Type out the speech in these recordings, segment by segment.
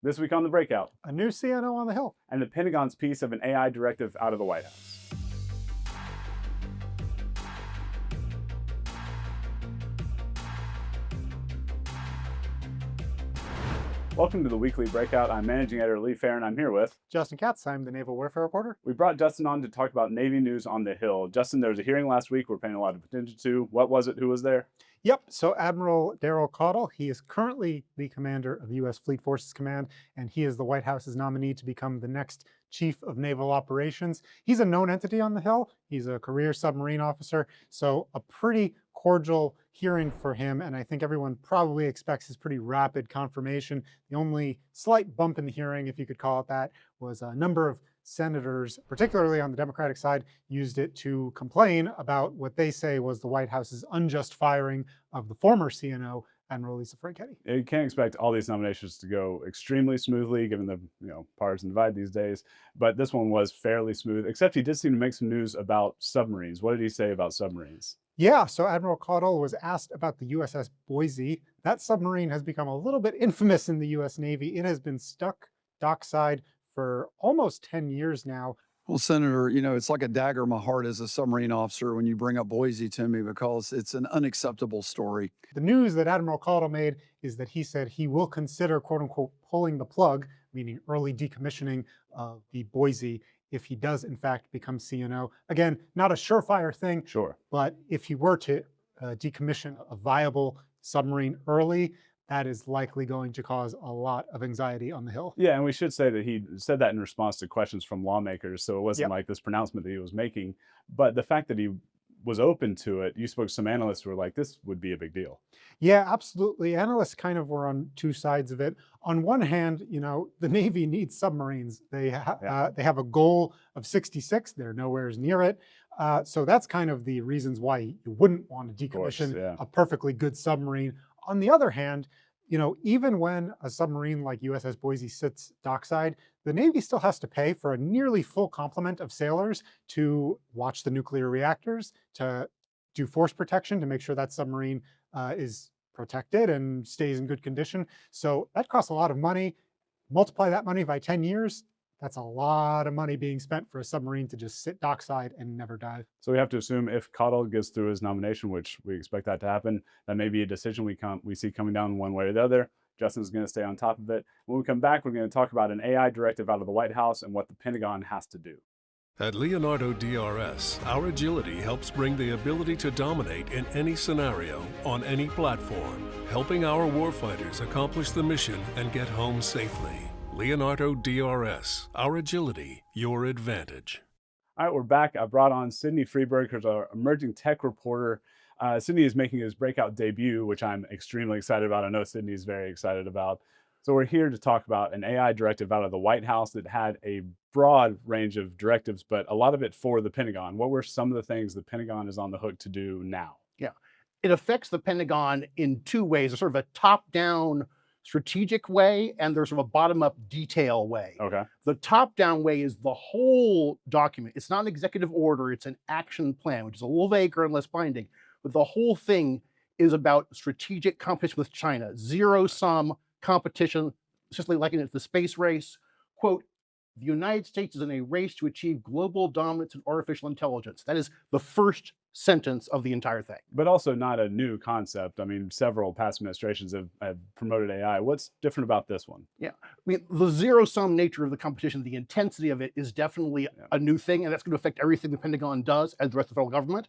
This week on The Breakout, A new CNO on the Hill. and the Pentagon's piece of an AI directive out of the White House. Welcome to the weekly Breakout. I'm managing editor Lee Fair, and I'm here with Justin Katz, I'm the Naval Warfare Reporter. We brought Justin on to talk about Navy news on the Hill. Justin, there was a hearing last week we're paying a lot of attention to. What was it? Who was there? Yep, so Admiral Daryl Caudle, he is currently the commander of the U.S. Fleet Forces Command, and he is the White House's nominee to become the next Chief of Naval Operations. He's a known entity on the Hill. He's a career submarine officer, so a pretty cordial hearing for him, and I think everyone probably expects his pretty rapid confirmation. The only slight bump in the hearing, if you could call it that, was a number of senators, particularly on the Democratic side, used it to complain about what they say was the White House's unjust firing of the former CNO, Admiral Lisa Franchetti. You can't expect all these nominations to go extremely smoothly, given the partisan divide these days. But this one was fairly smooth, except he did seem to make some news about submarines. What did he say about submarines? Yeah, so Admiral Caudle was asked about the USS Boise. That submarine has become a little bit infamous in the US Navy. It has been stuck dockside for almost 10 years now. Well, Senator, it's like a dagger in my heart as a submarine officer when you bring up Boise to me because it's an unacceptable story. The news that Admiral Caudle made is that he said he will consider, quote unquote, pulling the plug, meaning early decommissioning of the Boise, if he does in fact become CNO. Again, not a surefire thing, Sure. but if he were to decommission a viable submarine early, that is likely going to cause a lot of anxiety on the Hill. Yeah, and we should say that he said that in response to questions from lawmakers, so it wasn't Yep. like this pronouncement that he was making. But the fact that he was open to it, you spoke to some analysts who were like, this would be a big deal. Yeah, absolutely. Analysts kind of were on two sides of it. On one hand, the Navy needs submarines. They have a goal of 66. They're nowhere near it. So that's kind of the reasons why you wouldn't want to decommission a perfectly good submarine. On the other hand, even when a submarine like USS Boise sits dockside, the Navy still has to pay for a nearly full complement of sailors to watch the nuclear reactors, to do force protection to make sure that submarine is protected and stays in good condition. So that costs a lot of money. Multiply that money by 10 years, that's a lot of money being spent for a submarine to just sit dockside and never dive. So we have to assume if Caudle gets through his nomination, which we expect that to happen, that may be a decision we see coming down one way or the other. Justin's going to stay on top of it. When we come back, we're going to talk about an AI directive out of the White House and what the Pentagon has to do. At Leonardo DRS, our agility helps bring the ability to dominate in any scenario, on any platform, helping our warfighters accomplish the mission and get home safely. Leonardo DRS, our agility, your advantage. All right, we're back. I brought on Sydney Freeberg, who's our emerging tech reporter. Sydney is making his breakout debut, which I'm extremely excited about. I know Sydney is very excited about. So we're here to talk about an AI directive out of the White House that had a broad range of directives, but a lot of it for the Pentagon. What were some of the things the Pentagon is on the hook to do now? Yeah, it affects the Pentagon in two ways. There's sort of a top-down strategic way, and there's sort of a bottom-up detail way. Okay. The top-down way is the whole document. It's not an executive order, it's an action plan, which is a little vaguer and less binding. But the whole thing is about strategic competition with China, zero-sum competition, essentially likened it to the space race. Quote, the United States is in a race to achieve global dominance in artificial intelligence. That is the first sentence of the entire thing. But also not a new concept. I mean, several past administrations have promoted AI. What's different about this one? Yeah, I mean, the zero-sum nature of the competition, the intensity of it is definitely a new thing, and that's going to affect everything the Pentagon does as the rest of the federal government.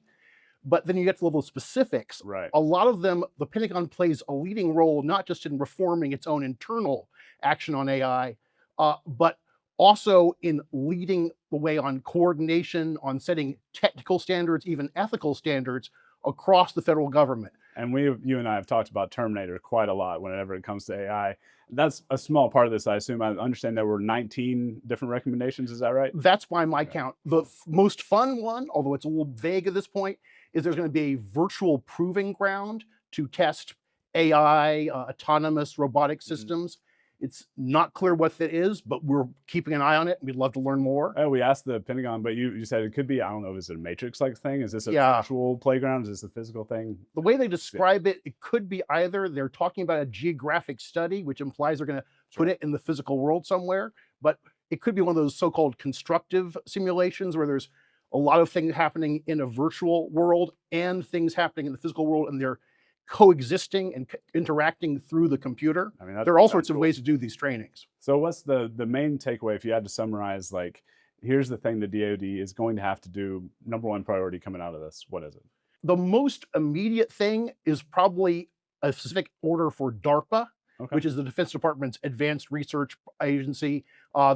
But then you get to the level of specifics. Right. A lot of them, the Pentagon plays a leading role, not just in reforming its own internal action on AI, but also in leading the way on coordination, on setting technical standards, even ethical standards across the federal government. And you and I have talked about Terminator quite a lot whenever it comes to AI. That's a small part of this, I assume. I understand there were 19 different recommendations. Is that right? That's by my count. The most fun one, although it's a little vague at this point, is there's going to be a virtual proving ground to test AI, autonomous robotic systems. It's not clear what that is, but we're keeping an eye on it, and we'd love to learn more. We asked the Pentagon, but you said it could be, I don't know, is it a Matrix-like thing? Is this a Yeah. virtual playground? Is this a physical thing? The way they describe it, it could be either they're talking about a geographic study, which implies they're going to put it in the physical world somewhere, but it could be one of those so-called constructive simulations where there's a lot of things happening in a virtual world and things happening in the physical world, and they're coexisting and interacting through the computer. I mean, There are all sounds sorts of cool. ways to do these trainings. So what's the main takeaway if you had to summarize, like, here's the thing the DoD is going to have to do, number one priority coming out of this? What is it? The most immediate thing is probably a specific order for DARPA, Okay. which is the Defense Department's advanced research agency.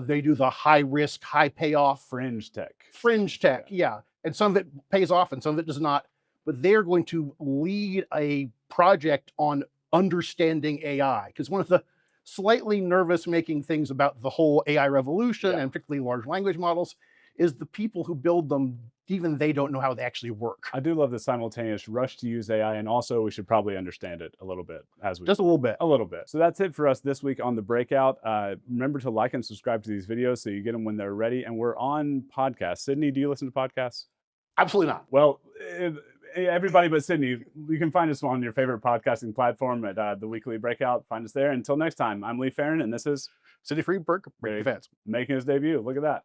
They do the high risk, high payoff Fringe tech. fringe tech, yeah. And some of it pays off and some of it does not. But they're going to lead a project on understanding AI. Because one of the slightly nervous making things about the whole AI revolution, Yeah. and particularly large language models, is the people who build them, even they don't know how they actually work. I do love the simultaneous rush to use AI, and also we should probably understand it a little bit as we Just a little bit. a little bit. So that's it for us this week on the Breakout. Remember to like and subscribe to these videos so you get them when they're ready. And we're on podcasts. Sydney, do you listen to podcasts? Absolutely not. Well, everybody but Sydney, you can find us on your favorite podcasting platform at the Weekly Breakout. Find us there. Until next time, I'm Lee Farron, and this is City Freeburg, Very- Defense. making his debut. Look at that.